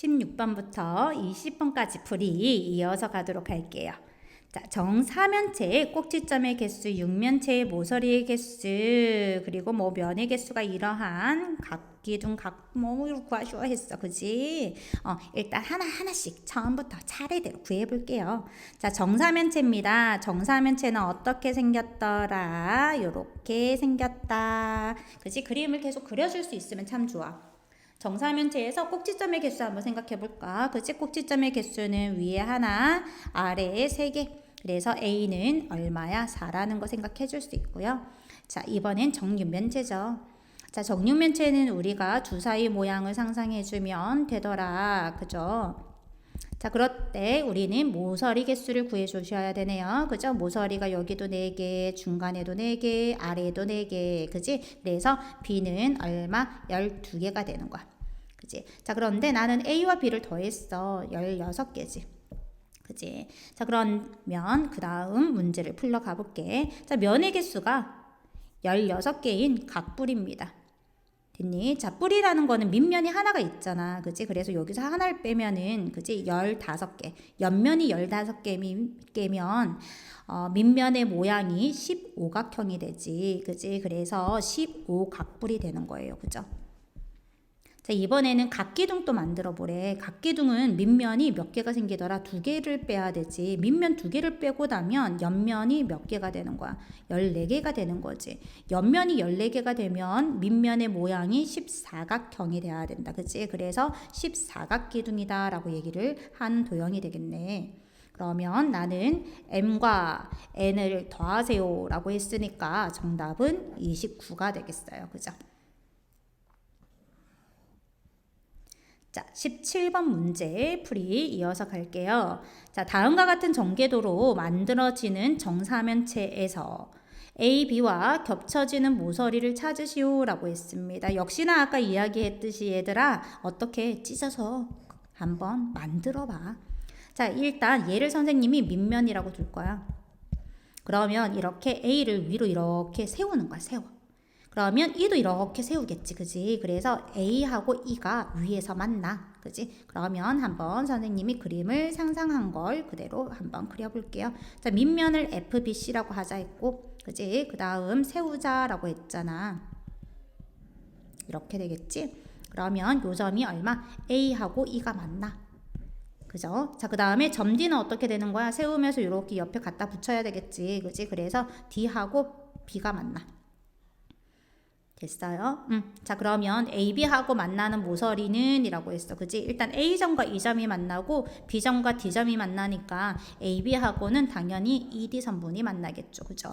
16번부터 20번까지 풀이 이어서 가도록 할게요. 자, 정사면체의 꼭지점의 개수, 육면체의 모서리의 개수, 그리고 뭐 면의 개수가 이러한 각기둥 구하시오 했어, 그지? 일단 하나씩 처음부터 차례대로 구해볼게요. 자, 정사면체입니다. 정사면체는 어떻게 생겼더라? 요렇게 생겼다. 그지? 그림을 계속 그려줄 수 있으면 참 좋아. 정사면체에서 꼭지점의 개수 한번 생각해 볼까? 그치? 꼭지점의 개수는 위에 하나, 아래에 3개. 그래서 A는 얼마야? 4라는 거 생각해 줄 수 있고요. 자, 이번엔 정육면체죠. 자, 정육면체는 우리가 주사위 모양을 상상해 주면 되더라. 그죠? 자, 그럴 때 우리는 모서리 개수를 구해 주셔야 되네요. 그죠? 모서리가 여기도 4개, 중간에도 4개, 아래에도 4개. 그지? 그래서 B는 얼마? 12개가 되는 거야. 그지? 자, 그런데 나는 A와 B를 더했어. 16개지. 그지? 자, 그러면 그 다음 문제를 풀러 가볼게. 자, 면의 개수가 16개인 각뿔입니다. 됐니? 자, 뿔이라는 거는 밑면이 하나가 있잖아. 그치? 그래서 여기서 하나를 빼면은, 그치? 15개. 옆면이 15개면, 밑면의 모양이 15각형이 되지. 그치? 그래서 15각뿔이 되는 거예요. 그죠? 자, 이번에는 각기둥도 만들어 보래. 각기둥은 밑면이 몇 개가 생기더라? 2개를 빼야 되지. 밑면 2개를 빼고 나면 옆면이 몇 개가 되는 거야? 14개가 되는 거지. 옆면이 14개가 되면 밑면의 모양이 14각형이 돼야 된다. 그치? 그래서 14각기둥이다 라고 얘기를 한 도형이 되겠네. 그러면 나는 m과 n을 더하세요 라고 했으니까 정답은 29가 되겠어요. 그죠? 자, 17번 문제 풀이 이어서 갈게요. 자, 다음과 같은 전개도로 만들어지는 정사면체에서 A, B와 겹쳐지는 모서리를 찾으시오 라고 했습니다. 역시나 아까 이야기했듯이 얘들아 어떻게 찢어서 한번 만들어 봐. 자, 일단 얘를 선생님이 밑면이라고 둘 거야. 그러면 이렇게 A를 위로 이렇게 세우는 거야. 세워. 그러면 E도 이렇게 세우겠지, 그지? 그래서 A하고 E가 위에서 만나, 그지? 그러면 한번 선생님이 그림을 상상한 걸 그대로 한번 그려볼게요. 자, 밑면을 FBC라고 하자 했고, 그지? 그 다음 세우자라고 했잖아. 이렇게 되겠지? 그러면 요 점이 얼마? A하고 E가 만나. 그죠? 자, 그 다음에 점 D는 어떻게 되는 거야? 세우면서 이렇게 옆에 갖다 붙여야 되겠지, 그지? 그래서 D하고 B가 만나. 됐어요? 자, 그러면 AB하고 만나는 모서리는 이라고 했어. 그지? 일단 A점과 E점이 만나고 B점과 D점이 만나니까 AB하고는 당연히 ED선분이 만나겠죠. 그죠?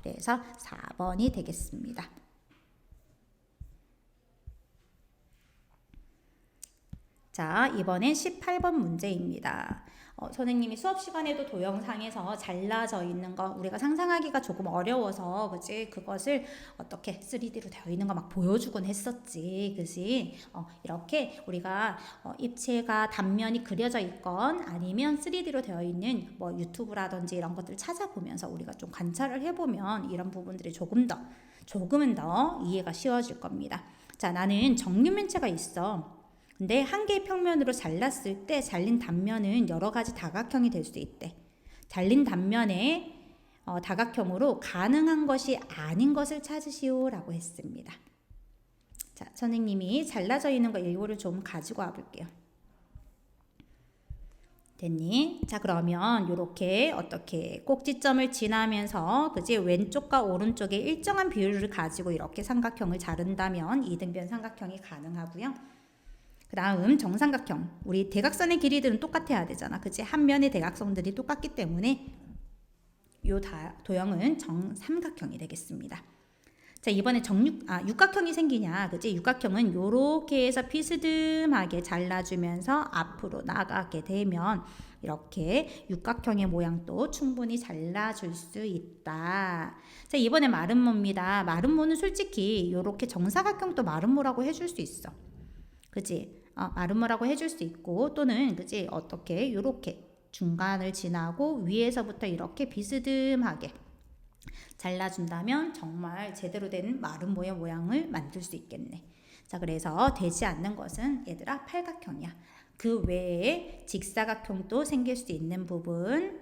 그래서 4번이 되겠습니다. 자, 이번엔 18번 문제입니다. 선생님이 수업 시간에도 도형상에서 잘라져 있는 거 우리가 상상하기가 조금 어려워서 그지 그것을 어떻게 3D로 되어 있는 거 막 보여주곤 했었지, 그지? 이렇게 우리가 입체가 단면이 그려져 있건 아니면 3D로 되어 있는 뭐 유튜브라든지 이런 것들 찾아보면서 우리가 좀 관찰을 해보면 이런 부분들이 조금은 더 이해가 쉬워질 겁니다. 자, 나는 정육면체가 있어. 근데 한 개의 평면으로 잘랐을 때 잘린 단면은 여러 가지 다각형이 될 수 있대. 잘린 단면에 다각형으로 가능한 것이 아닌 것을 찾으시오 라고 했습니다. 자, 선생님이 잘라져 있는 거 이거를 좀 가지고 와 볼게요. 됐니? 자, 그러면 이렇게 어떻게 꼭지점을 지나면서 그지 왼쪽과 오른쪽에 일정한 비율을 가지고 이렇게 삼각형을 자른다면 이등변 삼각형이 가능하고요. 그 다음 정삼각형. 우리 대각선의 길이들은 똑같아야 되잖아. 그치? 한 면의 대각선들이 똑같기 때문에 요 도형은 정삼각형이 되겠습니다. 자, 이번에 육각형이 생기냐. 그치? 육각형은 요렇게 해서 비스듬하게 잘라주면서 앞으로 나가게 되면 이렇게 육각형의 모양도 충분히 잘라줄 수 있다. 자, 이번에 마름모입니다. 마름모는 솔직히 요렇게 정사각형도 마름모라고 해줄 수 있어. 그치? 마름모라고 해줄 수 있고 또는 그치? 어떻게 요렇게 중간을 지나고 위에서부터 이렇게 비스듬하게 잘라준다면 정말 제대로 된 마름모의 모양을 만들 수 있겠네. 자, 그래서 되지 않는 것은 얘들아 팔각형이야. 그 외에 직사각형도 생길 수 있는 부분,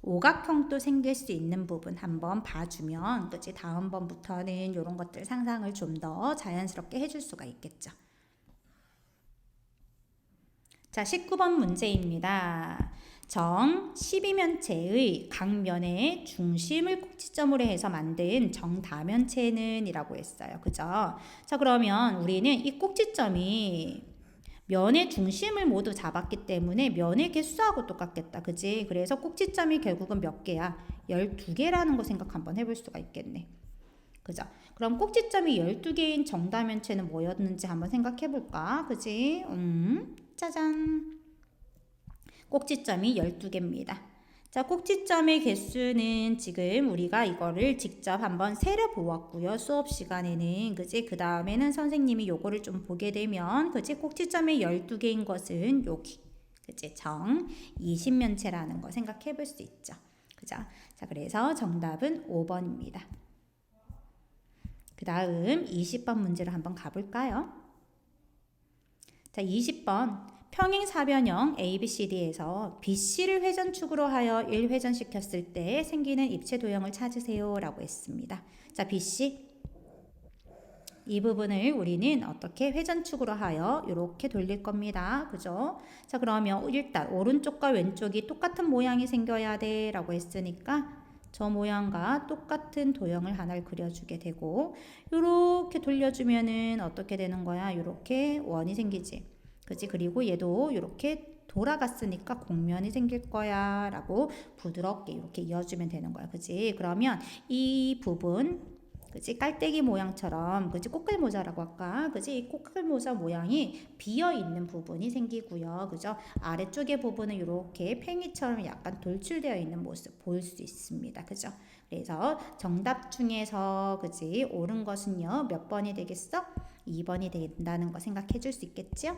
오각형도 생길 수 있는 부분 한번 봐주면 그치? 다음번부터는 이런 것들 상상을 좀 더 자연스럽게 해줄 수가 있겠죠. 자, 19번 문제입니다. 정 12면체의 각 면의 중심을 꼭지점으로 해서 만든 정다면체는 이라고 했어요. 그죠? 자, 그러면 우리는 이 꼭지점이 면의 중심을 모두 잡았기 때문에 면의 개수하고 똑같겠다. 그지? 그래서 꼭지점이 결국은 몇 개야? 12개라는 거 생각 한번 해볼 수가 있겠네. 그죠? 그럼 꼭지점이 12개인 정다면체는 뭐였는지 한번 생각해 볼까? 그지? 짜잔. 꼭지점이 12개입니다. 자, 꼭지점의 개수는 지금 우리가 이거를 직접 한번 세려 보았고요. 수업 시간에는. 그지? 그 다음에는 선생님이 요거를 좀 보게 되면, 그지? 꼭지점이 12개인 것은 여기. 그지? 정 20면체라는 거 생각해 볼 수 있죠. 그죠? 자, 그래서 정답은 5번입니다. 그 다음 20번 문제로 한번 가볼까요? 자, 20번. 평행사변형 ABCD에서 BC를 회전축으로 하여 1회전시켰을 때 생기는 입체 도형을 찾으세요 라고 했습니다. 자, BC 이 부분을 우리는 어떻게 회전축으로 하여 이렇게 돌릴 겁니다. 그죠? 자, 그러면 일단 오른쪽과 왼쪽이 똑같은 모양이 생겨야 돼 라고 했으니까 저 모양과 똑같은 도형을 하나를 그려주게 되고 이렇게 돌려주면은 어떻게 되는 거야? 이렇게 원이 생기지. 그치? 그리고 얘도 이렇게 돌아갔으니까 곡면이 생길 거야 라고 부드럽게 이렇게 이어주면 되는 거야. 그치? 그러면 이 부분 그치? 깔때기 모양처럼 그치? 꼬끌모자라고 할까? 그치? 이 꼬끌모자 모양이 비어있는 부분이 생기고요. 그죠? 아래쪽의 부분은 이렇게 팽이처럼 약간 돌출되어 있는 모습 볼 수 있습니다. 그죠? 그래서 정답 중에서 그치? 옳은 것은요 몇 번이 되겠어? 2번이 된다는 거 생각해 줄 수 있겠죠?